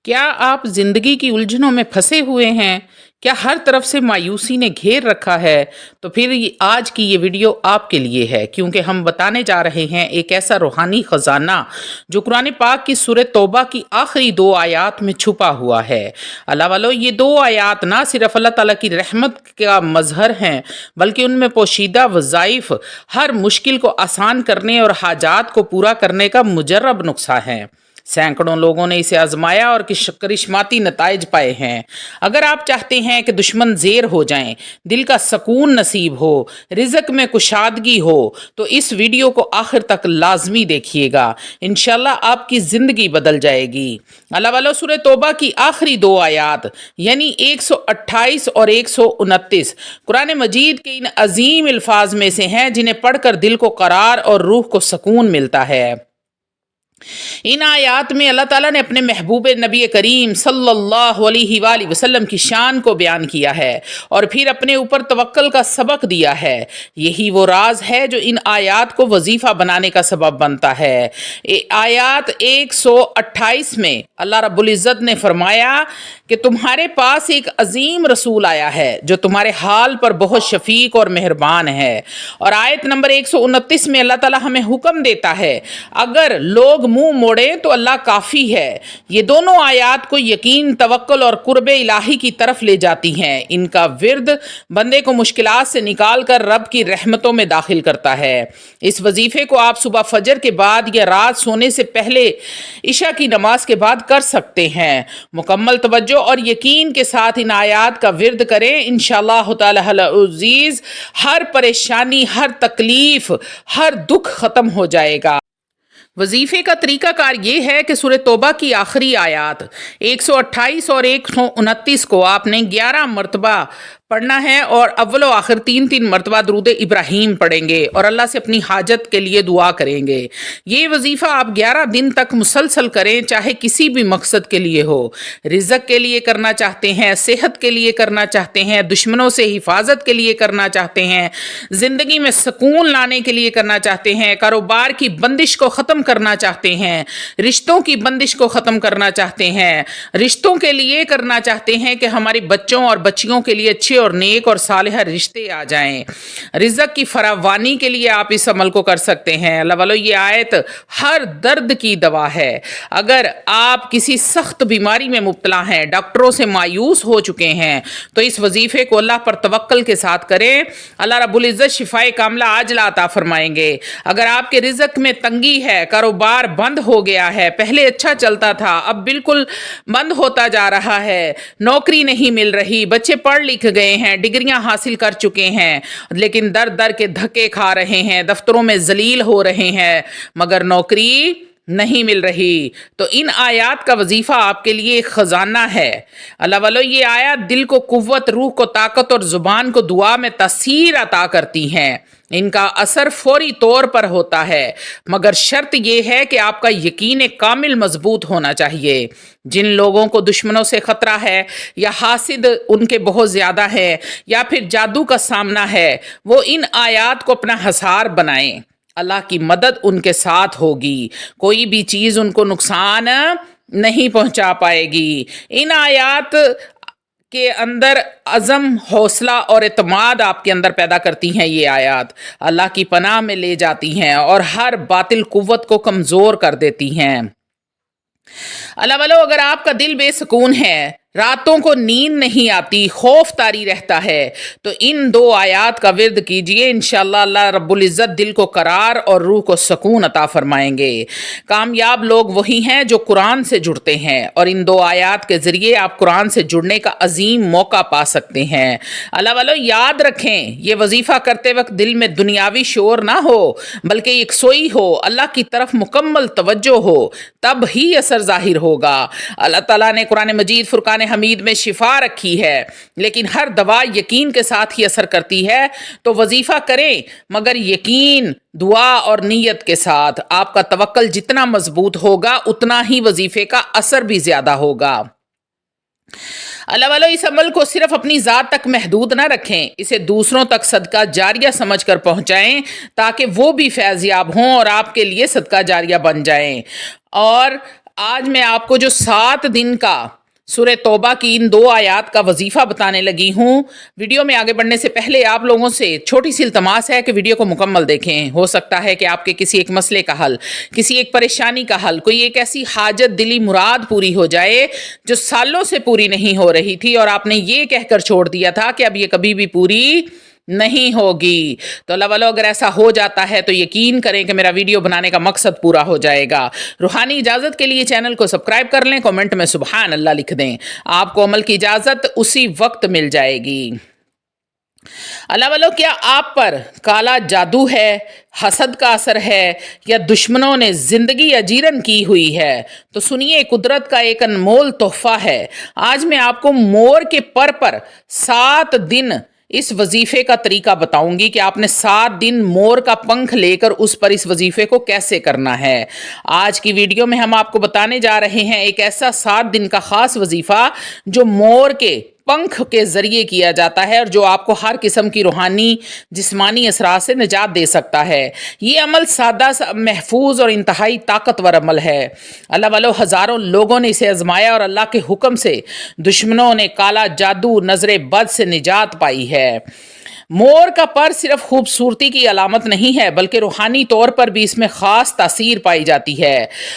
क्या आप जिंदगी की उलझनों में फंसे हुए हैं? क्या हर तरफ से मायूसी ने घेर रखा है? तो फिर आज की ये वीडियो आपके लिए है, क्योंकि हम बताने जा रहे हैं एक ऐसा रूहानी खजाना जो कुरान पाक की सूरह तौबा की आखिरी 2 आयत में छुपा हुआ है। अल्लाह वालों, ये 2 आयत ना सिर्फ अल्लाह ताला की रहमत का मजहर हैं, बल्कि उनमें पोशीदा वज़ाइफ हर मुश्किल को आसान करने और हाजात को पूरा करने का मुजर्रब नुस्खा है। सैकड़ों लोगों ने इसे आजमाया और करिश्माती नताइज पाए हैं। अगर आप चाहते हैं कि दुश्मन ज़ेर हो जाएं, दिल का सुकून नसीब हो, रिज़्क में कुशादगी हो, तो इस वीडियो को आखिर तक लाजमी देखिएगा। इंशाल्लाह आपकी ज़िंदगी बदल जाएगी। अल्लाह वालों, सूरह तौबा की आखिरी 2 आयत यानी 128 और 129 कुरान मजीद के इन अजीम अल्फाज में से हैं जिन्हें पढ़कर दिल को करार और रूह को सुकून मिलता है। इन आयात में अल्लाह ताला ने अपने महबूब नबी करीम सल्लल्लाहु अलैहि वसल्लम की शान को बयान किया है और फिर अपने ऊपर तवक्कल का सबक दिया है। यही वो राज है जो इन आयात को वजीफ़ा बनाने का सबब बनता है। आयात 128 में अल्लाह रब्बुल इज़्ज़त ने फरमाया कि तुम्हारे पास एक अजीम रसूल आया है जो तुम्हारे हाल पर बहुत शफीक और मेहरबान है। और आयत नंबर 129 में अल्लाह ताला हमें हुक्म देता है, अगर लोग मुंह मोड़े तो अल्लाह काफ़ी है। ये दोनों आयात को यकीन, तवक्कुल और कुर्ब इलाही की तरफ ले जाती हैं। इनका विर्द बंदे को मुश्किलात से निकाल कर रब की रहमतों में दाखिल करता है। इस वजीफे को आप सुबह फजर के बाद या रात सोने से पहले इशा की नमाज के बाद कर सकते हैं। मुकम्मल तवज्जो और यकीन के साथ इन आयात का विर्द करें। इंशाअल्लाह ताला अज़ीज़ हर परेशानी, हर तकलीफ, हर दुख ख़त्म हो जाएगा। वजीफे का तरीकाकार ये है कि सूरह तौबा की आखिरी आयत 128 और 129 को आपने 11 मरतबा पढ़ना है और अव्वल व आखिर 3-3 मरतबा दुरूद इब्राहीम पढ़ेंगे और अल्लाह से अपनी हाजत के लिए दुआ करेंगे। ये वजीफ़ा आप 11 दिन तक मुसलसल करें, चाहे किसी भी मकसद के लिए हो। रिज़्क के लिए करना चाहते हैं, सेहत के लिए करना चाहते हैं, दुश्मनों से हिफाजत के लिए करना चाहते हैं, ज़िंदगी में सुकून लाने के लिए करना चाहते हैं, कारोबार की बंदिश को ख़त्म करना चाहते हैं, रिश्तों की बंदिश को ख़त्म करना चाहते हैं, रिश्तों के लिए करना चाहते हैं कि हमारे बच्चों और बच्चियों के लिए अच्छे और नेक और सालिह रिश्ते आ जाएं। रिज़्क की फरावानी के लिए आप इस अमल को कर सकते हैं। अल्लाह वालों, ये आयत हर दर्द की दवा है। अगर आप किसी सख्त बीमारी में मुब्तला हैं, डॉक्टरों से मायूस हो चुके हैं, तो इस वजीफे को अल्लाह पर तवक्कल के साथ करें। अल्लाह रब्बुल इज़्ज़त शिफाए कामला आजला अता फरमाएंगे। अगर आपके रिज़्क में तंगी है, कारोबार बंद हो गया है, पहले अच्छा चलता था, अब बिल्कुल बंद होता जा रहा है, नौकरी नहीं मिल रही, बच्चे पढ़ लिख गए हैं, डिग्रियां हासिल कर चुके हैं, लेकिन दर दर के धक्के खा रहे हैं, दफ्तरों में जलील हो रहे हैं, मगर नौकरी नहीं मिल रही, तो इन आयात का वजीफा आपके लिए एक खजाना है। अल्लाह वालों, ये आयत दिल को कुव्वत, रूह को ताकत और जुबान को दुआ में तासीर अता करती हैं। इनका असर फौरी तौर पर होता है, मगर शर्त यह है कि आपका यकीन कामिल मजबूत होना चाहिए। जिन लोगों को दुश्मनों से खतरा है, या हासिद उनके बहुत ज़्यादा है, या फिर जादू का सामना है, वो इन आयात को अपना हसार बनाएं। अल्लाह की मदद उनके साथ होगी, कोई भी चीज़ उनको नुकसान नहीं पहुंचा पाएगी। इन आयात के अंदर अज़म, हौसला और एतमाद आपके अंदर पैदा करती हैं। ये आयत अल्लाह की पनाह में ले जाती हैं और हर बातिल कुव्वत को कमज़ोर कर देती हैं। अल्लाह वालों, अगर आपका दिल बेसुकून है, रातों को नींद नहीं आती, खौफ तारी रहता है, तो इन 2 आयात का विर्द कीजिए। इंशाअल्लाह अल्लाह रब्बुल इज़्ज़त दिल को करार और रूह को सुकून अता फरमाएंगे। कामयाब लोग वही हैं जो कुरान से जुड़ते हैं, और इन 2 आयात के ज़रिए आप कुरान से जुड़ने का अजीम मौका पा सकते हैं। अल्लाह वालों, याद रखें, ये वजीफ़ा करते वक्त दिल में दुनियावी शोर ना हो, बल्कि यकसोई हो, अल्लाह की तरफ मुकम्मल तवज्जो हो, तब ही असर ज़ाहिर होगा। अल्लाह ताला ने कुरान मजीद फुरकान हमीद में शिफा रखी है, लेकिन हर दवा यकीन के साथ ही असर करती है। तो वजीफा करें, मगर यकीन, दुआ और नीयत के साथ। आपका तवक्कल जितना मजबूत होगा, उतना ही वजीफे का असर भी ज्यादा होगा। अल्लाह वालों, इस अमल को सिर्फ अपनी ज़ात तक महदूद ना रखें, इसे दूसरों तक सदका जारिया समझ कर पहुँचाएँ, ताकि वो भी फैज़याब हों और आपके लिए सदका जारिया बन जाएं। और آج میں آپ کو جو 7 دن کا سورہ توبہ کی ان 2 آیات کا وظیفہ بتانے لگی ہوں۔ ویڈیو میں آگے بڑھنے سے پہلے آپ لوگوں سے چھوٹی سی التماس ہے کہ ویڈیو کو مکمل دیکھیں۔ ہو سکتا ہے کہ آپ کے کسی ایک مسئلے کا حل، کسی ایک پریشانی کا حل، کوئی ایک ایسی حاجت دلی مراد پوری ہو جائے جو سالوں سے پوری نہیں ہو رہی تھی اور آپ نے یہ کہہ کر چھوڑ دیا تھا کہ اب یہ کبھی بھی پوری نہیں ہوگی۔ تو اللہ والو اگر ایسا ہو جاتا ہے تو یقین کریں کہ میرا ویڈیو بنانے کا مقصد پورا ہو جائے گا۔ روحانی اجازت کے لیے چینل کو سبسکرائب کر لیں، کومنٹ میں سبحان اللہ لکھ دیں، آپ کو عمل کی اجازت اسی وقت مل جائے گی۔ اللہ والو کیا آپ پر کالا جادو ہے، حسد کا اثر ہے، یا دشمنوں نے زندگی اجیرن کی ہوئی ہے؟ تو سنیے، قدرت کا ایک انمول تحفہ ہے۔ آج میں آپ کو مور کے پر 7 دن اس وظیفے کا طریقہ بتاؤں گی کہ آپ نے 7 دن مور کا پنکھ لے کر اس پر اس وظیفے کو کیسے کرنا ہے۔ آج کی ویڈیو میں ہم آپ کو بتانے جا رہے ہیں ایک ایسا 7 دن کا خاص وظیفہ جو مور کے پنکھ کے ذریعے کیا جاتا ہے اور جو آپ کو ہر قسم کی روحانی جسمانی اثرات سے نجات دے سکتا ہے۔ یہ عمل سادہ محفوظ اور انتہائی طاقتور عمل ہے۔ اللہ والو ہزاروں لوگوں نے اسے آزمایا اور اللہ کے حکم سے دشمنوں نے کالا جادو نظر بد سے نجات پائی ہے۔ مور کا پر صرف خوبصورتی کی علامت نہیں ہے بلکہ روحانی طور پر بھی اس میں خاص تاثیر پائی جاتی ہے۔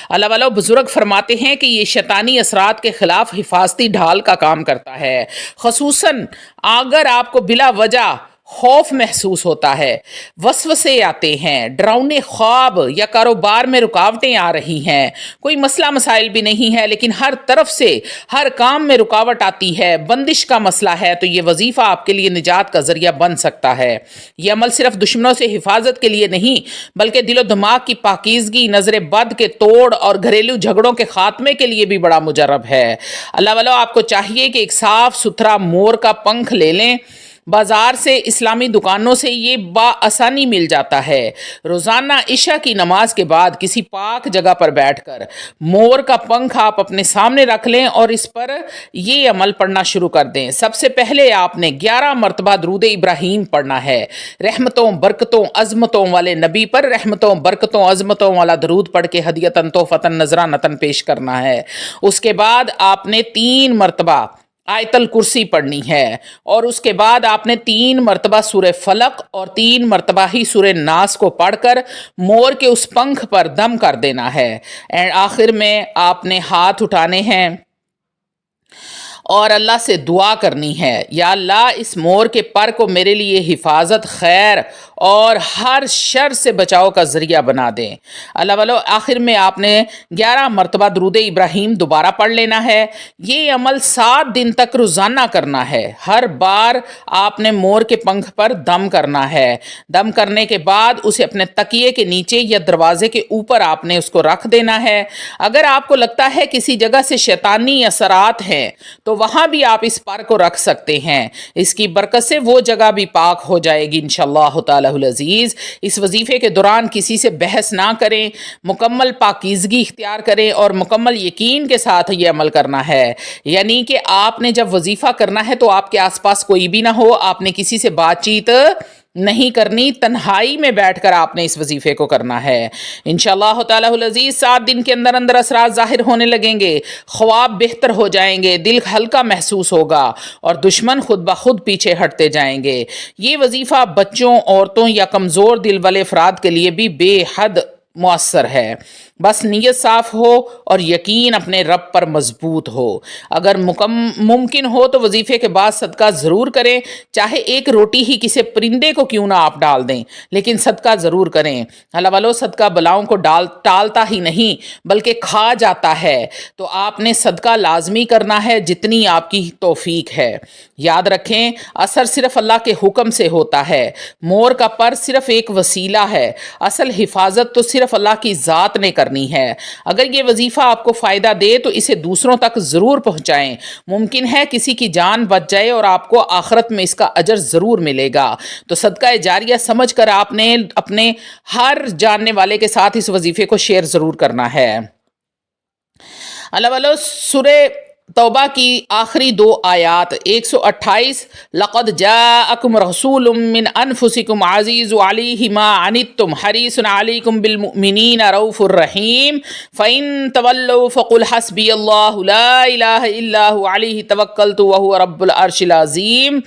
اللہ والو بزرگ فرماتے ہیں کہ یہ شیطانی اثرات کے خلاف حفاظتی ڈھال کا کام کرتا ہے، خصوصاً اگر آپ کو بلا وجہ خوف محسوس ہوتا ہے، وسوسے آتے ہیں، ڈراؤنے خواب یا کاروبار میں رکاوٹیں آ رہی ہیں، کوئی مسئلہ مسائل بھی نہیں ہے لیکن ہر طرف سے ہر کام میں رکاوٹ آتی ہے، بندش کا مسئلہ ہے، تو یہ وظیفہ آپ کے لیے نجات کا ذریعہ بن سکتا ہے۔ یہ عمل صرف دشمنوں سے حفاظت کے لیے نہیں بلکہ دل و دماغ کی پاکیزگی، نظر بد کے توڑ اور گھریلو جھگڑوں کے خاتمے کے لیے بھی بڑا مجرب ہے۔ اللہ والو آپ کو چاہیے کہ ایک صاف ستھرا مور کا پنکھ لے لیں۔ بازار سے، اسلامی دکانوں سے یہ بآسانی مل جاتا ہے۔ روزانہ عشاء کی نماز کے بعد کسی پاک جگہ پر بیٹھ کر مور کا پنکھ آپ اپنے سامنے رکھ لیں اور اس پر یہ عمل پڑھنا شروع کر دیں۔ سب سے پہلے آپ نے 11 مرتبہ درود ابراہیم پڑھنا ہے۔ رحمتوں، برکتوں، عظمتوں والے نبی پر رحمتوں، برکتوں، عظمتوں والا درود پڑھ کے ہدیتاً تحفتاً نذرانتاً پیش کرنا ہے۔ اس کے بعد آپ نے 3 مرتبہ آیت الکرسی پڑھنی ہے اور اس کے بعد آپ نے 3 مرتبہ سورہ فلق اور 3 مرتبہ ہی سورہ ناس کو پڑھ کر مور کے اس پنکھ پر دم کر دینا ہے۔ اور آخر میں آپ نے ہاتھ اٹھانے ہیں اور اللہ سے دعا کرنی ہے، یا اللہ اس مور کے پر کو میرے لیے حفاظت، خیر اور ہر شر سے بچاؤ کا ذریعہ بنا دیں۔ اللہ والو آخر میں آپ نے 11 مرتبہ درود ابراہیم دوبارہ پڑھ لینا ہے۔ یہ عمل 7 دن تک روزانہ کرنا ہے۔ ہر بار آپ نے مور کے پنکھ پر دم کرنا ہے۔ دم کرنے کے بعد اسے اپنے تکیے کے نیچے یا دروازے کے اوپر آپ نے اس کو رکھ دینا ہے۔ اگر آپ کو لگتا ہے کسی جگہ سے شیطانی اثرات ہیں تو وہاں بھی آپ اس پر کو رکھ سکتے ہیں، اس کی برکت سے وہ جگہ بھی پاک ہو جائے گی انشاءاللہ تعالی العزیز۔ اس وظیفے کے دوران کسی سے بحث نہ کریں، مکمل پاکیزگی اختیار کریں اور مکمل یقین کے ساتھ یہ عمل کرنا ہے۔ یعنی کہ آپ نے جب وظیفہ کرنا ہے تو آپ کے آس پاس کوئی بھی نہ ہو، آپ نے کسی سے بات چیت نہیں کرنی، تنہائی میں بیٹھ کر آپ نے اس وظیفے کو کرنا ہے۔ انشاءاللہ تعالی العزیز 7 دن کے اندر اندر اثرات ظاہر ہونے لگیں گے، خواب بہتر ہو جائیں گے، دل ہلکا محسوس ہوگا اور دشمن خود بخود پیچھے ہٹتے جائیں گے۔ یہ وظیفہ بچوں، عورتوں یا کمزور دل والے افراد کے لیے بھی بے حد مؤثر ہے۔ بس نیت صاف ہو اور یقین اپنے رب پر مضبوط ہو۔ اگر ممکن ہو تو وظیفے کے بعد صدقہ ضرور کریں، چاہے ایک روٹی ہی کسی پرندے کو کیوں نہ آپ ڈال دیں، لیکن صدقہ ضرور کریں۔ اللہ والو صدقہ بلاؤں کو ٹالتا ہی نہیں بلکہ کھا جاتا ہے، تو آپ نے صدقہ لازمی کرنا ہے جتنی آپ کی توفیق ہے۔ یاد رکھیں، اثر صرف اللہ کے حکم سے ہوتا ہے۔ مور کا پر صرف ایک وسیلہ ہے، اصل حفاظت تو صرف اللہ کی ذات نے کرنی ہے۔ اگر یہ وظیفہ آپ کو فائدہ دے تو اسے دوسروں تک ضرور پہنچائیں، ممکن ہے کسی کی جان بچ جائے اور آپ کو آخرت میں اس کا اجر ضرور ملے گا۔ تو صدقہ جاریہ سمجھ کر آپ نے اپنے ہر جاننے والے کے ساتھ اس وظیفے کو شیئر ضرور کرنا ہے۔ اللہ والو سورہ तौबा की आखिरी दो आयात 128 लक़द जाअकुम रसूलुम मिन अनफुसिकुम अज़ीज़ु अलैहि मा अनित्तुम हरीसुन अलैकुम बिल मुमिनीना रऊफ़ुर रहीम फ़इन तवल्लौ फ़क़ुल हस्बियल्लाहु ला इलाहा इल्ला हु अलैहि तवक्कलतु व हुवा रब्बुल अर्शिल अज़ीम।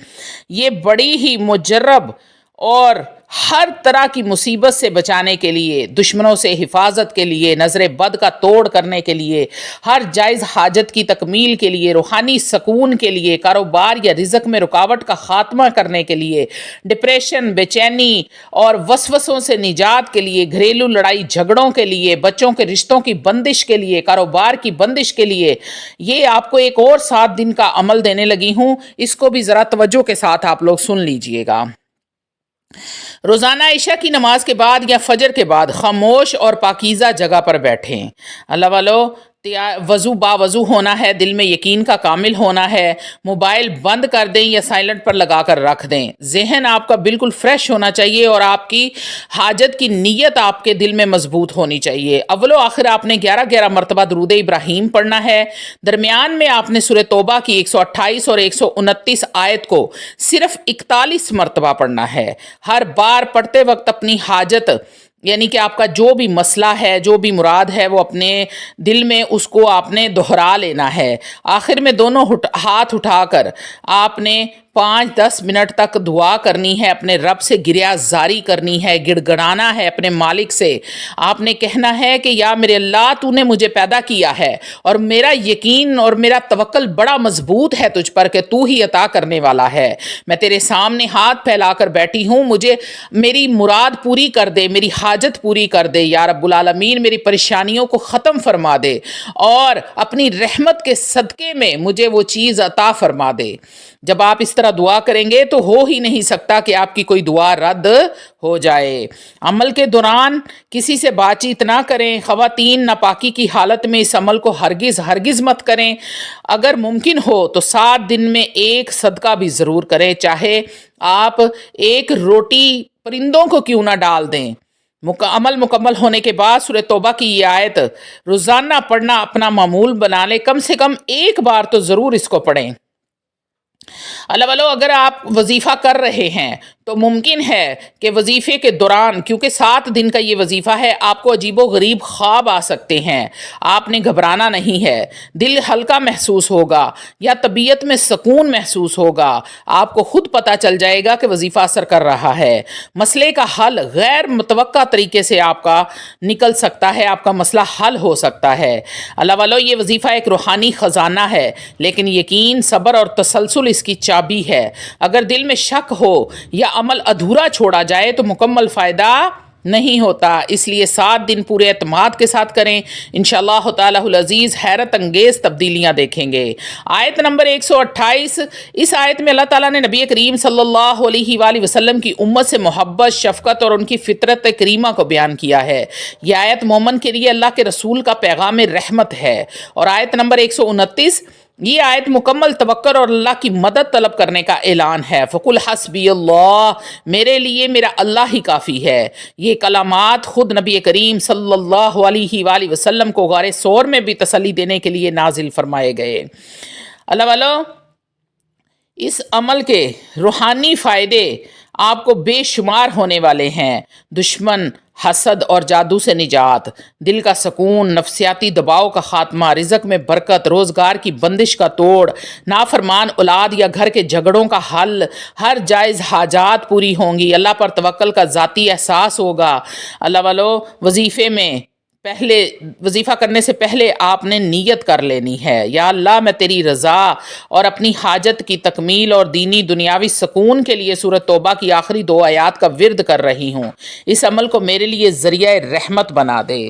ये बड़ी ही मुजर्रब और हर तरह की मुसीबत से बचाने के लिए, दुश्मनों से हिफाजत के लिए, नज़र बद का तोड़ करने के लिए, हर जायज़ हाजत की तकमील के लिए, रूहानी सकून के लिए, कारोबार या रिज़्क़ में रुकावट का ख़ात्मा करने के लिए, डिप्रेशन, बेचैनी और वसवसों से निजात के लिए, घरेलू लड़ाई झगड़ों के लिए, बच्चों के रिश्तों की बंदिश के लिए, कारोबार की बंदिश के लिए, ये आपको एक और 7 दिन का अमल देने लगी हूँ। इसको भी ज़रा तवज्जो के साथ आप लोग सुन लीजिएगा। रोज़ाना इशा की नमाज के बाद या फजर के बाद खामोश और पाकीज़ा जगह पर बैठें। अल्लाह वालो, वज़ू बावज़ू होना है, दिल में यकीन का कामिल होना है, मोबाइल बंद कर दें या साइलेंट पर लगा कर रख दें। जहन आपका बिल्कुल फ्रेश होना चाहिए और आपकी हाजत की नीयत आपके दिल में मजबूत होनी चाहिए। अव्वलो आखिर आपने 11-11 मरतबा दरूद इब्राहीम पढ़ना है। दरमियान में आपने सूरह तौबा की 128 और 129 आयत को सिर्फ 41 मरतबा पढ़ना है। हर बार पढ़ते वक्त अपनी हाजत यानी कि आपका जो भी मसला है, जो भी मुराद है, वो अपने दिल में उसको आपने दोहरा लेना है। आखिर में दोनों हाथ उठाकर आपने 5-10 मिनट तक दुआ करनी है, अपने रब से गिरिया जारी करनी है, गिड़गड़ाना है अपने मालिक से। आपने कहना है कि या मेरे अल्लाह, तूने मुझे पैदा किया है और मेरा यकीन और मेरा तवक्कल बड़ा मजबूत है तुझ पर कि तू ही अता करने वाला है। मैं तेरे सामने हाथ फैलाकर बैठी हूँ, मुझे मेरी मुराद पूरी कर दे, मेरी हाजत पूरी कर दे या रब्बुल आलमीन, मेरी परेशानियों को ख़त्म फरमा दे और अपनी रहमत के सदक़े में मुझे वो चीज़ अता फरमा दे। जब आप इस तरह दुआ करेंगे तो हो ही नहीं सकता कि आपकी कोई दुआ रद्द हो जाए। अमल के दौरान किसी से बातचीत ना करें। ख़वातीन नापाकी की हालत में इस अमल को हरगिज़ मत करें। अगर मुमकिन हो तो 7 दिन में एक सदका भी ज़रूर करें, चाहे आप एक रोटी परिंदों को क्यों ना डाल दें। अमल मुकम्मल होने के बाद सूरह तौबा की ये आयत रोज़ाना पढ़ना अपना मामूल बना लें। कम से कम एक बार तो ज़रूर इसको पढ़ें। अल्लाह वालों, अगर आप वजीफ़ा कर रहे हैं तो मुमकिन है कि वजीफ़े के दौरान, क्योंकि 7 दिन का ये वजीफ़ा है, आपको अजीबो गरीब ख्वाब आ सकते हैं। आपने घबराना नहीं है, दिल हल्का महसूस होगा या तबीयत में सुकून महसूस होगा। आपको खुद पता चल जाएगा कि वजीफ़ा असर कर रहा है। मसले का हल गैर मुतवक्का तरीके से आपका निकल सकता है, आपका मसला हल हो सकता है। अल्लाह वालों, ये वजीफ़ा एक रूहानी ख़जाना है, लेकिन यकीन, सब्र और तसलसल इसकी चाबी है। अगर दिल में शक हो या अमल अधूरा छोड़ा जाए तो मुकम्मल फ़ायदा नहीं होता। इसलिए 7 दिन पूरे एतमाद के साथ करें। इंशाअल्लाह तालाहुल अज़ीज़ हैरत अंगेज़ तब्दीलियाँ देखेंगे। आयत नंबर 128, इस आयत में अल्लाह ताला ने नबी करीम सल्लल्लाहु अलैहि वसल्लम की उम्मत से मोहब्बत, शफ़क़त और उनकी फ़ितरत करीमा को बयान किया है। यह आयत मोमन के लिए अल्लाह के रसूल का पैगाम रहमत है। और आयत नंबर 129, ये आयत मुकम्मल तवक्कुल और अल्लाह की मदद तलब करने का ऐलान है। फ़कुल हस्बी अल्लाह, मेरे लिए मेरा अल्लाह ही काफ़ी है। ये कलामात खुद नबी करीम सल्लल्लाहु अलैहि वसल्लम को गारे सौर में भी तसल्ली देने के लिए नाजिल फरमाए गए। अल्लाह वालों, इस अमल के रूहानी फ़ायदे आपको बेशुमार होने वाले हैं। दुश्मन, हसद और जादू से निजात, दिल का सुकून, नफ्सियाती दबाव का ख़ात्मा, रिज़्क़ में बरकत, रोज़गार की बंदिश का तोड़, नाफरमान औलाद या घर के झगड़ों का हल, हर जायज़ हाजात पूरी होंगी। अल्लाह पर तवक्ल का ज़ाती एहसास होगा। अल्लाह वालों, वजीफ़ा करने से पहले आपने नीयत कर लेनी है, या अल्लाह, मैं तेरी रज़ा और अपनी हाजत की तकमील और दीनी दुनियावी सुकून के लिए सूरह तौबा की आखिरी 2 आयात का विर्द कर रही हूँ। इस अमल को मेरे लिए ज़रिया रहमत बना दे।